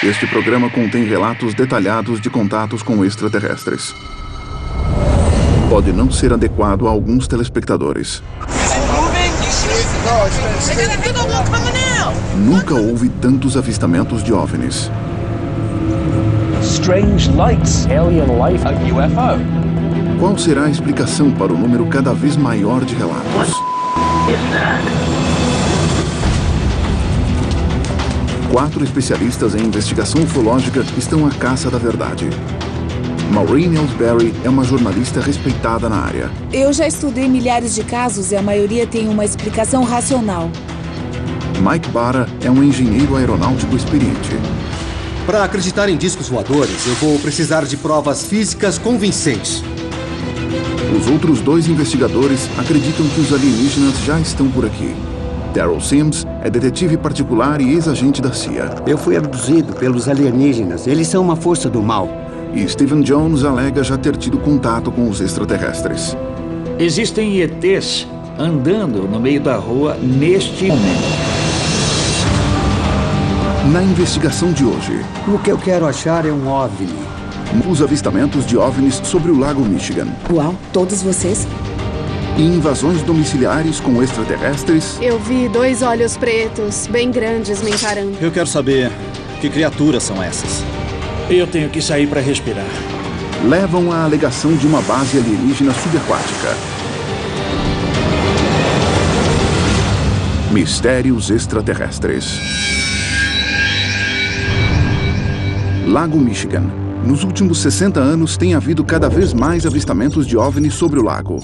Este programa contém relatos detalhados de contatos com extraterrestres. Pode não ser adequado a alguns telespectadores. Nunca houve tantos avistamentos de OVNIs. Strange lights, alien life, a UFO. Qual será a explicação para o número cada vez maior de relatos? Quatro especialistas em investigação ufológica estão à caça da verdade. Maureen Ellsbury é uma jornalista respeitada na área. Eu já estudei milhares de casos e a maioria tem uma explicação racional. Mike Barra é um engenheiro aeronáutico experiente. Para acreditar em discos voadores, eu vou precisar de provas físicas convincentes. Os outros dois investigadores acreditam que os alienígenas já estão por aqui. Daryl Sims é detetive particular e ex-agente da CIA. Eu fui abduzido pelos alienígenas. Eles são uma força do mal. E Stephen Jones alega já ter tido contato com os extraterrestres. Existem ETs andando no meio da rua neste momento. Na investigação de hoje, O que eu quero achar é um OVNI. os avistamentos de OVNIs sobre o Lago Michigan. Uau, todos vocês? E invasões domiciliares com extraterrestres. Eu vi 2 olhos pretos, bem grandes, me encarando. Eu quero saber que criaturas são essas. Eu tenho que sair para respirar. Levam à alegação de uma base alienígena subaquática. Mistérios extraterrestres. Lago Michigan. Nos últimos 60 anos, tem havido cada vez mais avistamentos de OVNIs sobre o lago.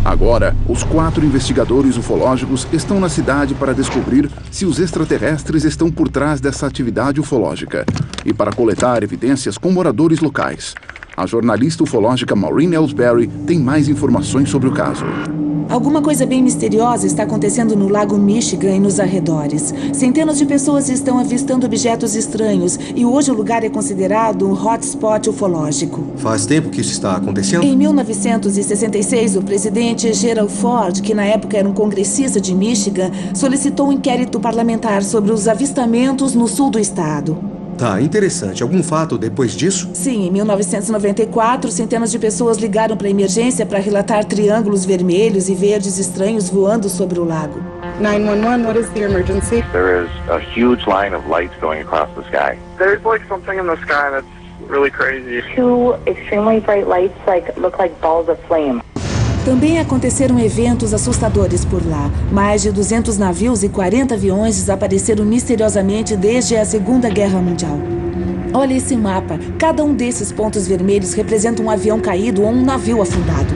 Agora, os 4 investigadores ufológicos estão na cidade para descobrir se os extraterrestres estão por trás dessa atividade ufológica e para coletar evidências com moradores locais. A jornalista ufológica Maureen Ellsbury tem mais informações sobre o caso. Alguma coisa bem misteriosa está acontecendo no Lago Michigan e nos arredores. Centenas de pessoas estão avistando objetos estranhos e hoje o lugar é considerado um hotspot ufológico. Faz tempo que isso está acontecendo? Em 1966, o presidente Gerald Ford, que na época era um congressista de Michigan, solicitou um inquérito parlamentar sobre os avistamentos no sul do estado. Tá, interessante. Algum fato depois disso? Sim, em 1994, centenas de pessoas ligaram para a emergência para relatar triângulos vermelhos e verdes estranhos voando sobre o lago. 911, what is the emergency? There is a huge line of lights going across the sky. There's like something in the sky that's really crazy. 2 extremely bright lights look like balls of flame. Também aconteceram eventos assustadores por lá. Mais de 200 navios e 40 aviões desapareceram misteriosamente desde a Segunda Guerra Mundial. Olha esse mapa. Cada um desses pontos vermelhos representa um avião caído ou um navio afundado.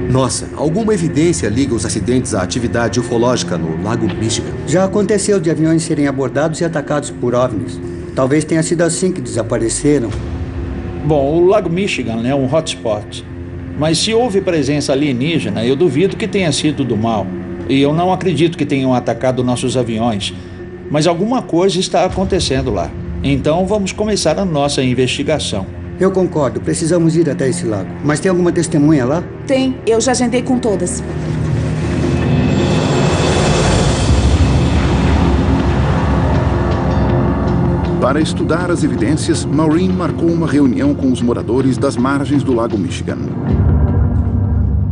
Nossa, alguma evidência liga os acidentes à atividade ufológica no Lago Michigan? Já aconteceu de aviões serem abordados e atacados por OVNIs. Talvez tenha sido assim que desapareceram. Bom, o Lago Michigan é um hotspot. Mas se houve presença alienígena, eu duvido que tenha sido do mal. E eu não acredito que tenham atacado nossos aviões. Mas alguma coisa está acontecendo lá. Então vamos começar a nossa investigação. Eu concordo, precisamos ir até esse lago. Mas tem alguma testemunha lá? Tem, eu já agendei com todas. Para estudar as evidências, Maureen marcou uma reunião com os moradores das margens do Lago Michigan.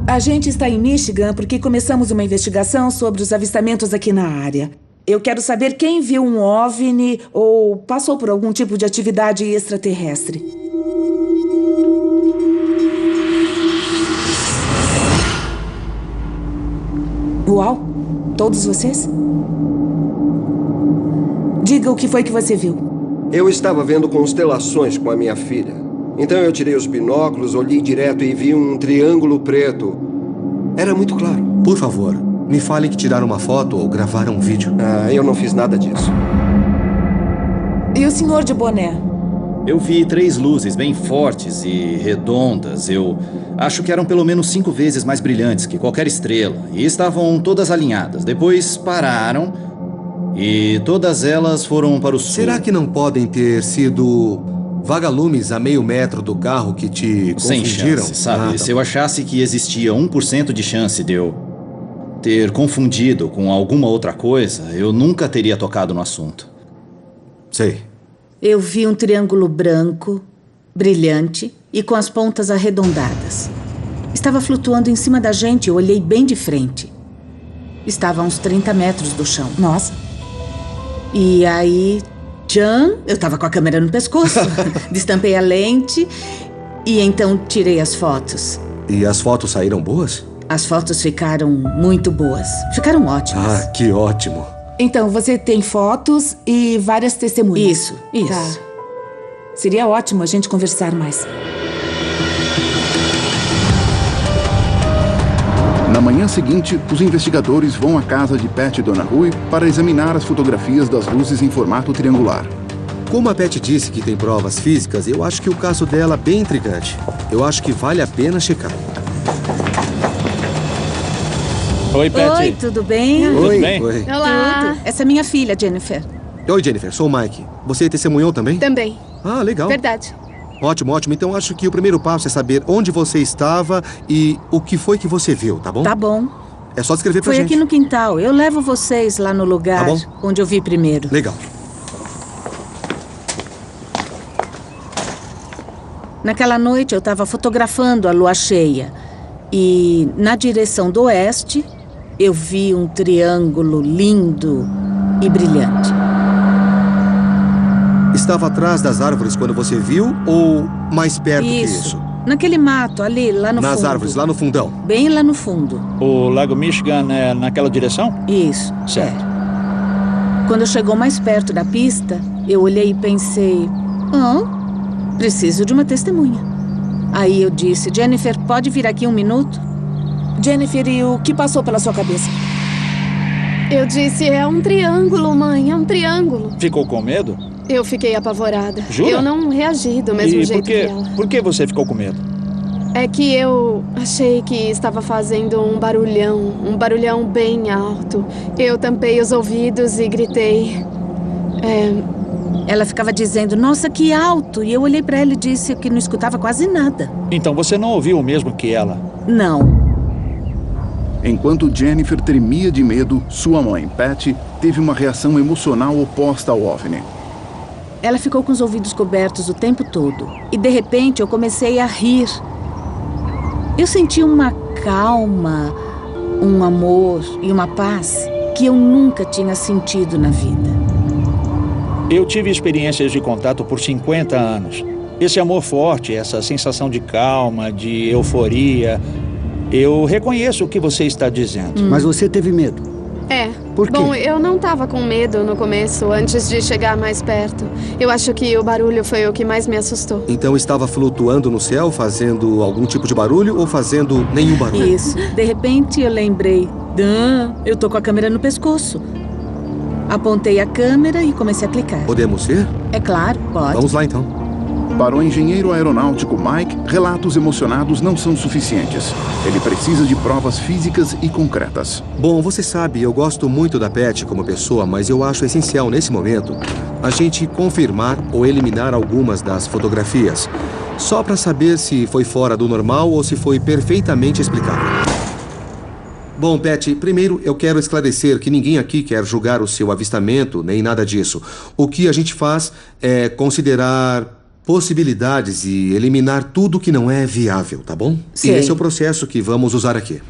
A gente está em Michigan porque começamos uma investigação sobre os avistamentos aqui na área. Eu quero saber quem viu um OVNI ou passou por algum tipo de atividade extraterrestre. Uau! Todos vocês? Diga o que foi que você viu. Eu estava vendo constelações com a minha filha. Então eu tirei os binóculos, olhei direto e vi um triângulo preto. Era muito claro. Por favor, me falem que tiraram uma foto ou gravaram um vídeo. Eu não fiz nada disso. E o senhor de boné? Eu vi 3 luzes bem fortes e redondas. Eu acho que eram pelo menos 5 vezes mais brilhantes que qualquer estrela. E estavam todas alinhadas. Depois pararam e todas elas foram para o sul. Será que não podem ter sido vagalumes a meio metro do carro que te confundiram? Sem chance, sabe? Se eu achasse que existia 1% de chance de eu... ter confundido com alguma outra coisa, eu nunca teria tocado no assunto. Sei. Eu vi um triângulo branco, brilhante e com as pontas arredondadas. Estava flutuando em cima da gente e eu olhei bem de frente. Estava a uns 30 metros do chão. Nossa. E aí, eu estava com a câmera no pescoço. Destampei a lente e então tirei as fotos. E as fotos saíram boas? As fotos ficaram muito boas. Ficaram ótimas. Ah, que ótimo. Então, você tem fotos e várias testemunhas. Isso. Tá. Seria ótimo a gente conversar mais. Na manhã seguinte, os investigadores vão à casa de Pat Donahue para examinar as fotografias das luzes em formato triangular. Como a Pat disse que tem provas físicas, eu acho que o caso dela é bem intrigante. Eu acho que vale a pena checar. Oi, Pat. Oi, tudo bem? Tudo bem? Oi. Olá. Tudo. Essa é minha filha, Jennifer. Oi, Jennifer. Sou o Mike. Você testemunhou também? Também. Ah, legal. Verdade. Ótimo, ótimo. Então acho que o primeiro passo é saber onde você estava e o que foi que você viu, tá bom? Tá bom. É só descrever pra gente. Foi aqui no quintal. Eu levo vocês lá no lugar onde eu vi primeiro. Legal. Naquela noite eu estava fotografando a lua cheia. E na direção do oeste, eu vi um triângulo lindo e brilhante. Estava atrás das árvores quando você viu ou mais perto que isso? Naquele mato ali, lá no fundo. Nas árvores, lá no fundão? Bem lá no fundo. O Lago Michigan é naquela direção? Isso. Certo. Quando chegou mais perto da pista, eu olhei e pensei... preciso de uma testemunha. Aí eu disse, Jennifer, pode vir aqui um minuto? Jennifer, e o que passou pela sua cabeça? Eu disse, é um triângulo, mãe, é um triângulo. Ficou com medo? Eu fiquei apavorada. Jura? Eu não reagi do mesmo jeito que ela. Por que você ficou com medo? É que eu achei que estava fazendo um barulhão bem alto. Eu tampei os ouvidos e gritei. Ela ficava dizendo, nossa, que alto. E eu olhei pra ela e disse que não escutava quase nada. Então você não ouviu o mesmo que ela? Não. Enquanto Jennifer tremia de medo, sua mãe, Pat, teve uma reação emocional oposta ao OVNI. Ela ficou com os ouvidos cobertos o tempo todo. E de repente eu comecei a rir. Eu senti uma calma, um amor e uma paz que eu nunca tinha sentido na vida. Eu tive experiências de contato por 50 anos. Esse amor forte, essa sensação de calma, de euforia... Eu reconheço o que você está dizendo. Mas você teve medo? Por quê? Bom, eu não estava com medo no começo, antes de chegar mais perto. Eu acho que o barulho foi o que mais me assustou. Então estava flutuando no céu, fazendo algum tipo de barulho ou fazendo nenhum barulho? Isso. De repente eu lembrei, eu tô com a câmera no pescoço. Apontei a câmera e comecei a clicar. Podemos ver? É claro, pode. Vamos lá então. Para o engenheiro aeronáutico Mike, relatos emocionados não são suficientes. Ele precisa de provas físicas e concretas. Bom, você sabe, eu gosto muito da Pat como pessoa, mas eu acho essencial nesse momento a gente confirmar ou eliminar algumas das fotografias, só para saber se foi fora do normal ou se foi perfeitamente explicável. Bom, Pat, primeiro eu quero esclarecer que ninguém aqui quer julgar o seu avistamento, nem nada disso. O que a gente faz é considerar possibilidades e eliminar tudo que não é viável, tá bom? Sei. E esse é o processo que vamos usar aqui.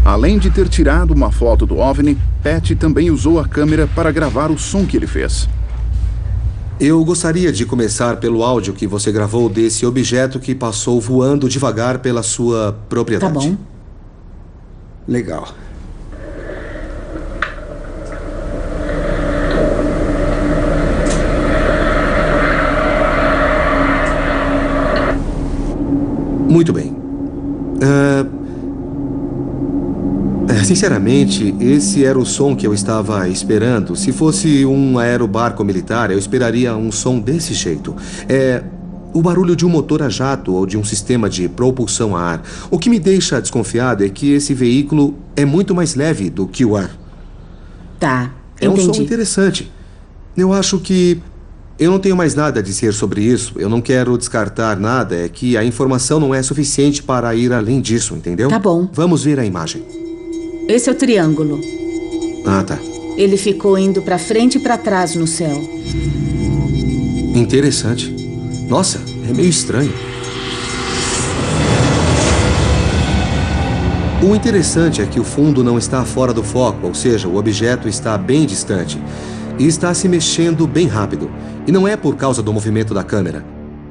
Além de ter tirado uma foto do OVNI, Pat também usou a câmera para gravar o som que ele fez. Eu gostaria de começar pelo áudio que você gravou desse objeto que passou voando devagar pela sua propriedade. Tá bom. Legal. Muito bem. Sinceramente, esse era o som que eu estava esperando. Se fosse um aerobarco militar, eu esperaria um som desse jeito. O barulho de um motor a jato ou de um sistema de propulsão a ar. O que me deixa desconfiado é que esse veículo é muito mais leve do que o ar. Tá, É um entendi. som interessante. Eu acho que Eu não tenho mais nada a dizer sobre isso. Eu não quero descartar nada. É que a informação não é suficiente para ir além disso, entendeu? Tá bom. Vamos ver a imagem. Esse é o triângulo. Ah, tá. Ele ficou indo pra frente e pra trás no céu. Interessante. Nossa, é meio estranho. O interessante é que o fundo não está fora do foco, ou seja, o objeto está bem distante. E está se mexendo bem rápido. E não é por causa do movimento da câmera.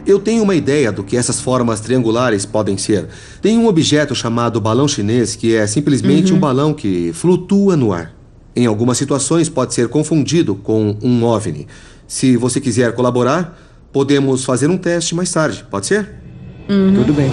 Eu tenho uma ideia do que essas formas triangulares podem ser. Tem um objeto chamado balão chinês, que é simplesmente um balão que flutua no ar. Em algumas situações pode ser confundido com um OVNI. Se você quiser colaborar, podemos fazer um teste mais tarde, pode ser? Tudo bem.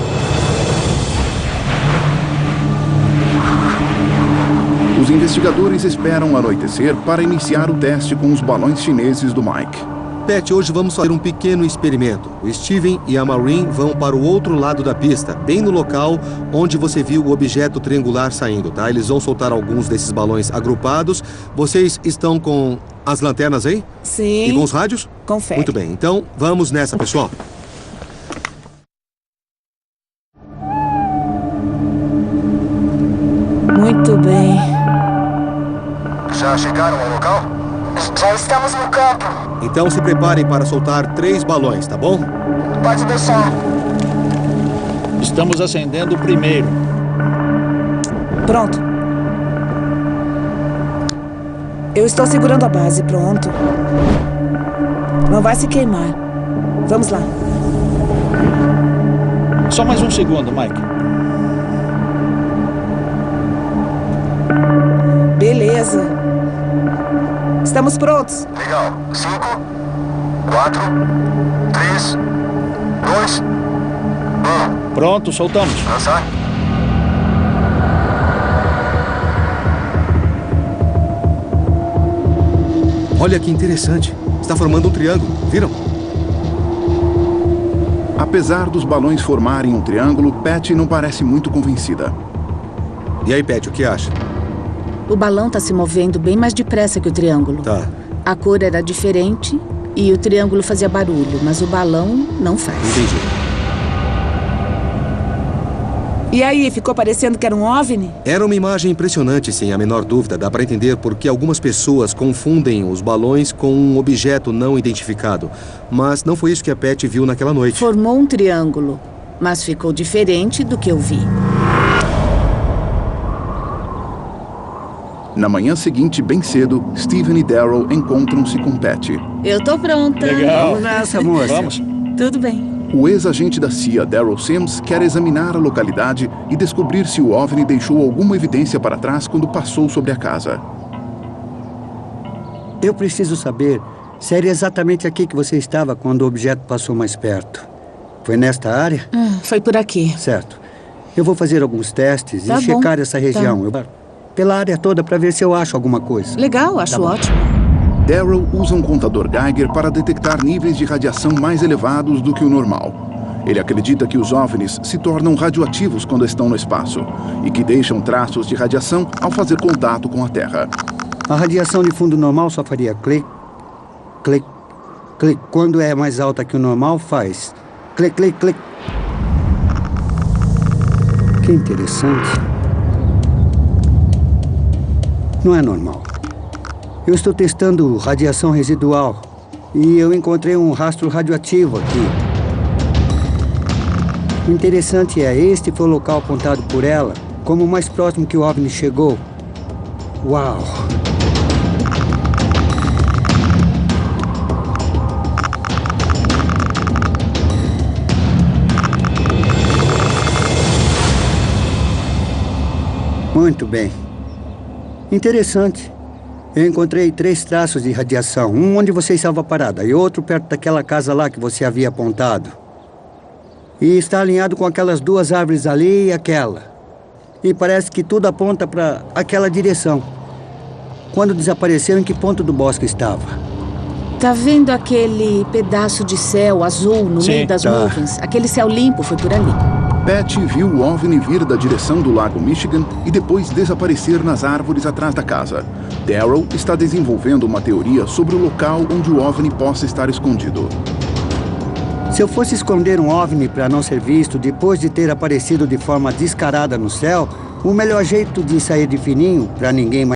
Os investigadores esperam anoitecer para iniciar o teste com os balões chineses do Mike. Pat, hoje vamos fazer um pequeno experimento. O Steven e a Maureen vão para o outro lado da pista, bem no local onde você viu o objeto triangular saindo, tá? Eles vão soltar alguns desses balões agrupados. Vocês estão com as lanternas aí? Sim. E com os rádios? Confere. Muito bem, então vamos nessa, pessoal. Muito bem. Já chegaram ao local? Já estamos no campo. Então se preparem para soltar 3 balões, tá bom? Pode deixar. Estamos acendendo o primeiro. Pronto. Eu estou segurando a base, pronto. Não vai se queimar. Vamos lá. Só mais um segundo, Mike. Beleza. Estamos prontos. Legal. 5, 4, 3, 2, 1. Pronto, soltamos. Lançar. Olha que interessante. Está formando um triângulo, viram? Apesar dos balões formarem um triângulo, Pat não parece muito convencida. E aí, Pat, o que acha? O balão está se movendo bem mais depressa que o triângulo. Tá. A cor era diferente e o triângulo fazia barulho, mas o balão não faz. Entendi. E aí, ficou parecendo que era um OVNI? Era uma imagem impressionante, sem a menor dúvida. Dá para entender por que algumas pessoas confundem os balões com um objeto não identificado. Mas não foi isso que a Pat viu naquela noite. Formou um triângulo, mas ficou diferente do que eu vi. Na manhã seguinte, bem cedo, Steven e Daryl encontram-se com Pat. Eu tô pronta. Legal. Vamos nessa, moça. Vamos. Tudo bem. O ex-agente da CIA, Daryl Sims, quer examinar a localidade e descobrir se o OVNI deixou alguma evidência para trás quando passou sobre a casa. Eu preciso saber se era exatamente aqui que você estava quando o objeto passou mais perto. Foi nesta área? Foi por aqui. Certo. Eu vou fazer alguns testes Tá e bom. checar essa região. Pela área toda para ver se eu acho alguma coisa. Legal, acho ótimo. Daryl usa um contador Geiger para detectar níveis de radiação mais elevados do que o normal. Ele acredita que os OVNIs se tornam radioativos quando estão no espaço e que deixam traços de radiação ao fazer contato com a Terra. A radiação de fundo normal só faria clique, clique, clique. Quando é mais alta que o normal, faz clique, clique, clique. Que interessante. Não é normal. Eu estou testando radiação residual e eu encontrei um rastro radioativo aqui. O interessante é, este foi o local apontado por ela como o mais próximo que o OVNI chegou. Uau! Muito bem. Interessante. Eu encontrei 3 traços de radiação. Um onde você estava parada e outro perto daquela casa lá que você havia apontado. E está alinhado com aquelas 2 árvores ali e aquela. E parece que tudo aponta para aquela direção. Quando desapareceu, em que ponto do bosque estava? Tá vendo aquele pedaço de céu azul no meio das nuvens? Aquele céu limpo foi por ali. Pat viu o OVNI vir da direção do Lago Michigan e depois desaparecer nas árvores atrás da casa. Daryl está desenvolvendo uma teoria sobre o local onde o OVNI possa estar escondido. Se eu fosse esconder um OVNI para não ser visto depois de ter aparecido de forma descarada no céu, o melhor jeito de sair de fininho, para ninguém mais